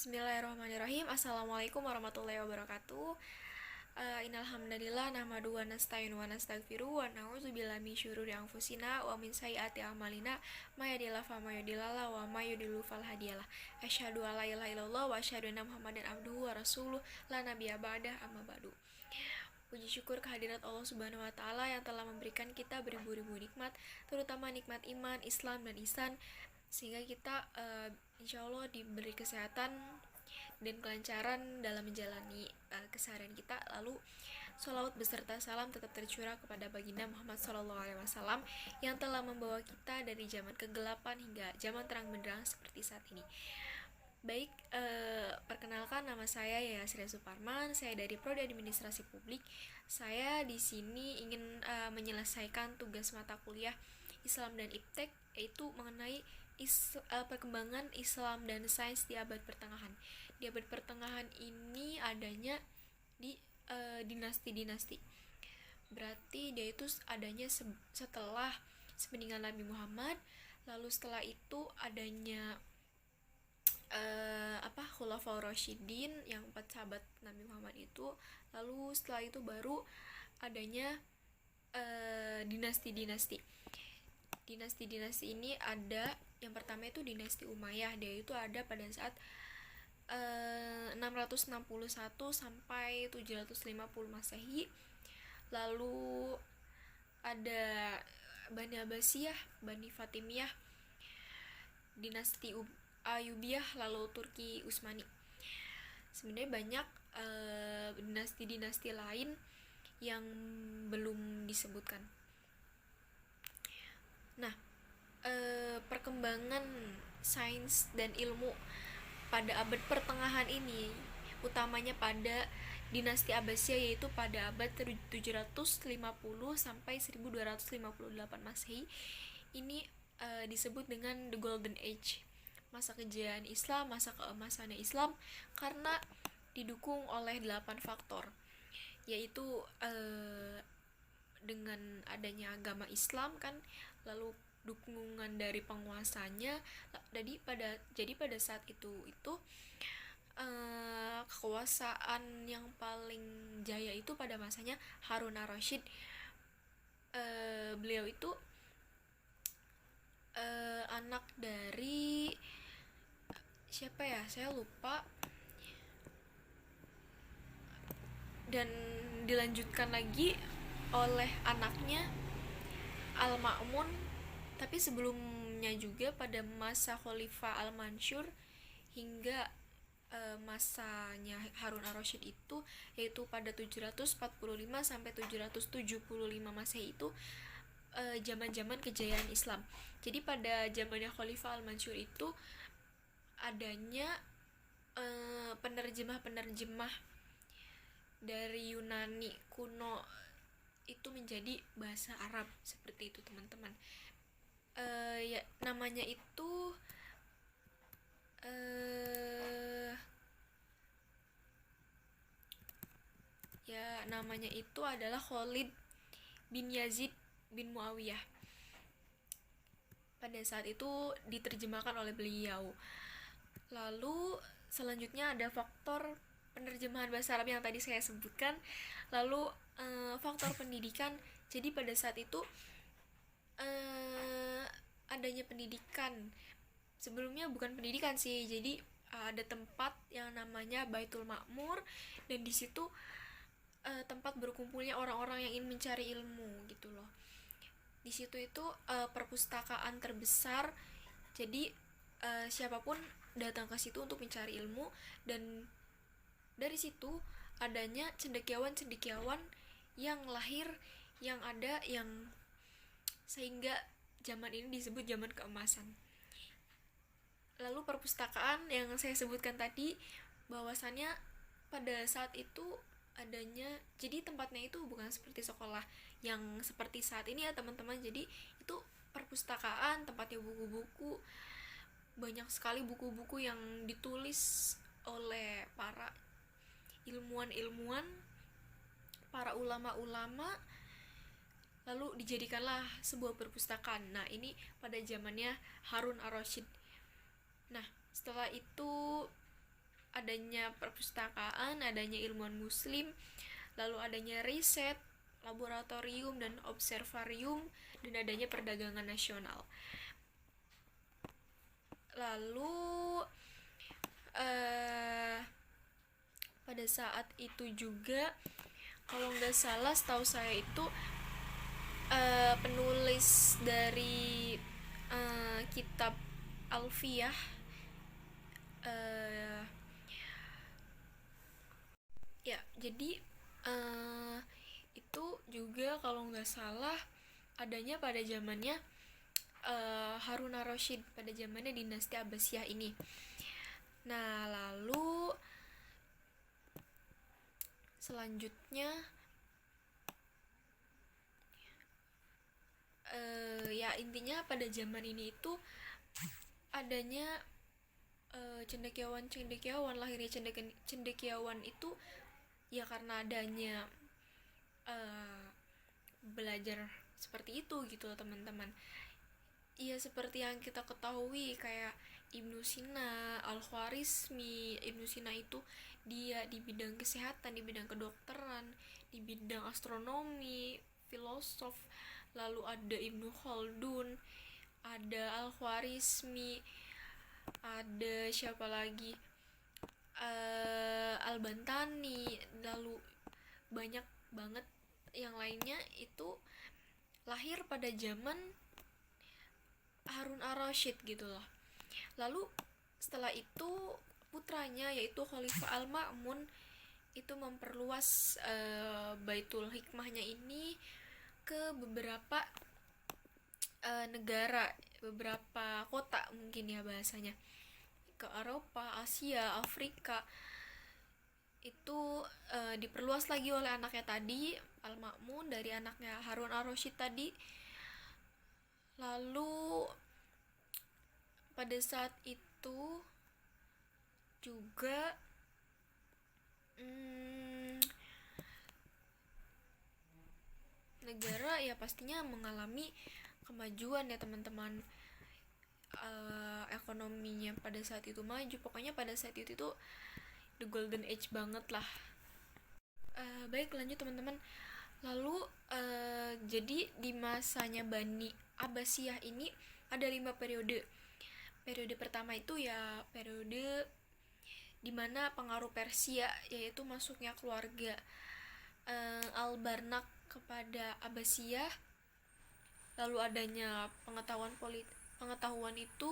Bismillahirrahmanirrahim. Assalamualaikum warahmatullahi wabarakatuh. Innal hamdalillah nahmaduhu wa nasta'inu wa nastaghfiruh wa na'udzubillahi min syururi anfusina wa min sayyiati a'malina may yahdihillahu fala mudhillalah wa may yudhlil fala hadiyalah. Asyhadu an la ilaha illallah wa asyhadu anna Muhammadan abduhu wa rasuluh la nabiyya ba'dah amma ba'du. Puji syukur kehadirat Allah Subhanahu wa taala yang telah memberikan kita beribu-ribu nikmat, terutama nikmat iman, Islam dan ihsan, sehingga kita insya Allah diberi kesehatan dan kelancaran dalam menjalani keseharian kita. Lalu sholawat beserta salam tetap tercurah kepada baginda Muhammad SAW yang telah membawa kita dari zaman kegelapan hingga zaman terang benderang seperti saat ini. Baik, perkenalkan, nama saya Yasria Suparman. Saya dari Prodi Administrasi Publik. Saya di sini ingin menyelesaikan tugas mata kuliah Islam dan Iptek, yaitu mengenai perkembangan Islam dan sains di abad pertengahan. Di abad pertengahan ini adanya di dinasti-dinasti. Berarti dia itu adanya setelah sepeninggal Nabi Muhammad. Lalu setelah itu adanya Khulafaur Rasyidin, yang 4 sahabat Nabi Muhammad itu. Lalu setelah itu baru adanya dinasti-dinasti. Dinasti-dinasti ini ada, yang pertama itu dinasti Umayyah. Dia itu ada pada saat 661 sampai 750 Masehi. Lalu ada Bani Abbasiyah, Bani Fatimiyah, dinasti Ayubiyah, lalu Turki Utsmani. Sebenarnya banyak dinasti-dinasti lain yang belum disebutkan. Nah, perkembangan sains dan ilmu pada abad pertengahan ini, utamanya pada dinasti Abbasiyah, yaitu pada abad 750 sampai 1258 Masehi. Ini disebut dengan The Golden Age, masa kejayaan Islam, masa keemasannya Islam, karena didukung oleh 8 faktor, yaitu dengan adanya agama Islam kan, lalu dukungan dari penguasanya. Jadi pada saat itu kekuasaan yang paling jaya itu pada masanya Harun ar-Rasyid. Beliau itu anak dari siapa ya, saya lupa, dan dilanjutkan lagi oleh anaknya Al-Ma'mun. Tapi sebelumnya juga pada masa Khalifah Al-Mansur hingga masanya Harun ar-Rasyid itu, yaitu pada 745 sampai 775 Masehi itu zaman-zaman kejayaan Islam. Jadi pada zamannya Khalifah Al-Mansur itu adanya penerjemah dari Yunani kuno itu menjadi bahasa Arab, seperti itu teman-teman. Namanya itu namanya itu adalah Khalid bin Yazid bin Muawiyah. Pada saat itu diterjemahkan oleh beliau. Lalu selanjutnya ada faktor penerjemahan bahasa Arab yang tadi saya sebutkan. Lalu faktor pendidikan. Jadi pada saat itu adanya pendidikan. Sebelumnya bukan pendidikan sih, jadi ada tempat yang namanya Baitul Ma'mur, dan di situ tempat berkumpulnya orang-orang yang ingin mencari ilmu gitu loh. Di situ itu perpustakaan terbesar. Jadi siapapun datang ke situ untuk mencari ilmu, dan dari situ adanya cendekiawan-cendekiawan yang lahir, yang ada, yang sehingga zaman ini disebut zaman keemasan. Lalu perpustakaan yang saya sebutkan tadi, bahwasannya pada saat itu adanya, jadi tempatnya itu bukan seperti sekolah yang seperti saat ini ya teman-teman. Jadi itu perpustakaan, tempatnya buku-buku, banyak sekali buku-buku yang ditulis oleh para ilmuwan-ilmuwan, para ulama-ulama, lalu dijadikanlah sebuah perpustakaan. Nah, ini pada zamannya Harun ar-Rasyid. Nah, setelah itu adanya perpustakaan, adanya ilmuwan muslim, lalu adanya riset, laboratorium dan observarium, dan adanya perdagangan nasional. Lalu pada saat itu juga kalau nggak salah setahu saya itu penulis dari kitab Alfiyah ya jadi itu juga kalau nggak salah adanya pada zamannya Harun ar-Rasyid, pada zamannya dinasti Abbasiyah ini. Nah lalu selanjutnya ya intinya pada zaman ini itu adanya cendekiawan, lahirnya cendekiawan itu ya karena adanya belajar seperti itu gitu loh teman-teman. Iya seperti yang kita ketahui kayak Ibnu Sina, Al-Khwarizmi. Ibnu Sina itu dia di bidang kesehatan, di bidang kedokteran, di bidang astronomi, filosof. Lalu ada Ibnu Khaldun, ada Al-Khwarizmi, ada siapa lagi, Al-Bantani, lalu banyak banget yang lainnya itu lahir pada zaman Harun ar-Rasyid gitu loh. Lalu setelah itu putranya yaitu Khalifah Al-Ma'mun itu memperluas Baitul Hikmahnya ini ke beberapa negara, beberapa kota mungkin ya bahasanya, ke Eropa, Asia, Afrika. Itu diperluas lagi oleh anaknya tadi Al-Ma'mun, dari anaknya Harun ar-Rasyid tadi. Lalu pada saat itu juga negara ya pastinya mengalami kemajuan ya teman-teman. Ekonominya pada saat itu maju, pokoknya pada saat itu tuh the golden age banget lah. Baik lanjut teman-teman. Lalu jadi di masanya Bani Abbasiyah ini ada 5 periode. Periode pertama itu ya periode dimana pengaruh Persia, yaitu masuknya keluarga Al-Barnak kepada Abbasiyah. Lalu adanya pengetahuan itu,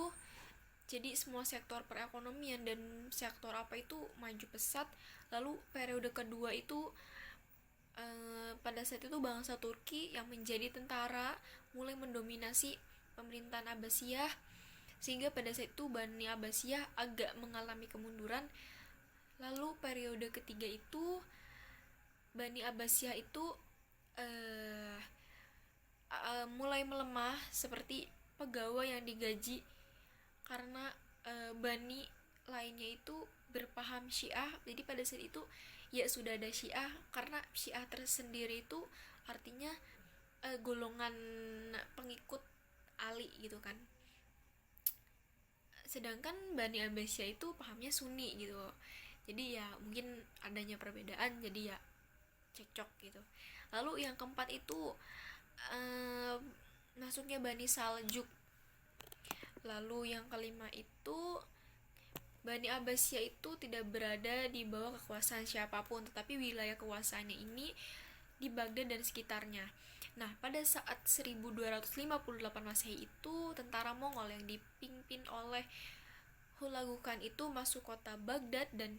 jadi semua sektor perekonomian dan sektor apa itu maju pesat. Lalu periode kedua itu pada saat itu bangsa Turki yang menjadi tentara mulai mendominasi pemerintahan Abbasiyah, sehingga pada saat itu Bani Abbasiyah agak mengalami kemunduran. Lalu periode ketiga itu Bani Abbasiyah itu mulai melemah seperti pegawai yang digaji, karena Bani lainnya itu berpaham Syiah. Jadi pada saat itu ya sudah ada Syiah, karena Syiah tersendiri itu artinya golongan pengikut Ali gitu kan. Sedangkan Bani Abbasiyah itu pahamnya Sunni gitu. Jadi ya mungkin adanya perbedaan, jadi ya cekcok gitu. Lalu yang keempat itu masuknya Bani Saljuk. Lalu yang kelima itu Bani Abbasiyah itu tidak berada di bawah kekuasaan siapapun, tetapi wilayah kekuasaannya ini di Baghdad dan sekitarnya. Nah, pada saat 1258 Masehi itu tentara Mongol yang dipimpin oleh Hulagu Khan itu masuk kota Baghdad dan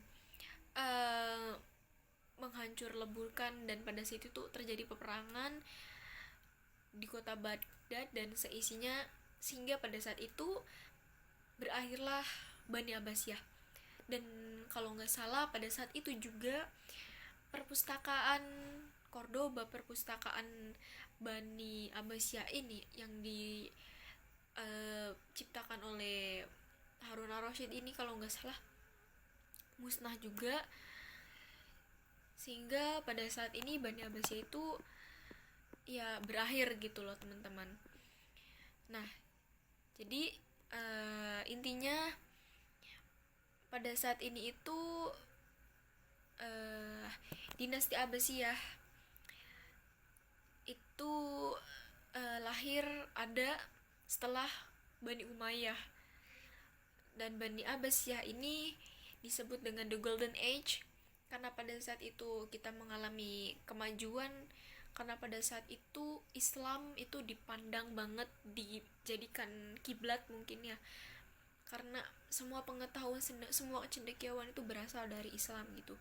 menghancur leburkan, dan pada saat itu terjadi peperangan di kota Baghdad dan seisinya, sehingga pada saat itu berakhirlah Bani Abbasiyah. Dan kalau nggak salah pada saat itu juga perpustakaan Cordoba, perpustakaan Bani Abbasiyah ini yang diciptakan oleh Harun ar-Rasyid ini kalau nggak salah musnah juga, sehingga pada saat ini Bani Abbasiyah itu ya berakhir gitu loh teman-teman. Nah jadi intinya pada saat ini itu dinasti Abbasiyah itu lahir ada setelah Bani Umayyah, dan Bani Abbasiyah ini disebut dengan the Golden Age karena pada saat itu kita mengalami kemajuan, karena pada saat itu Islam itu dipandang banget, dijadikan kiblat mungkin ya, karena semua pengetahuan, semua cendekiawan itu berasal dari Islam gitu.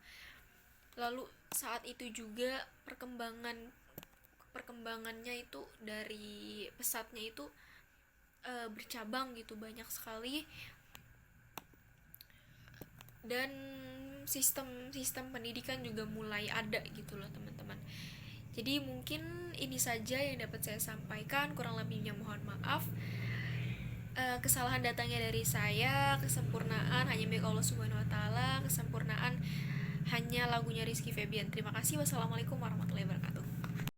Lalu saat itu juga perkembangannya itu dari pesatnya itu bercabang gitu, banyak sekali, dan sistem pendidikan juga mulai ada gitu loh teman-teman. Jadi mungkin ini saja yang dapat saya sampaikan, kurang lebihnya mohon maaf. Kesalahan datangnya dari saya, kesempurnaan hanya milik Allah Subhanahu wa taala, kesempurnaan hanya lagunya Rizky Febian. Terima kasih. Wassalamualaikum warahmatullahi wabarakatuh.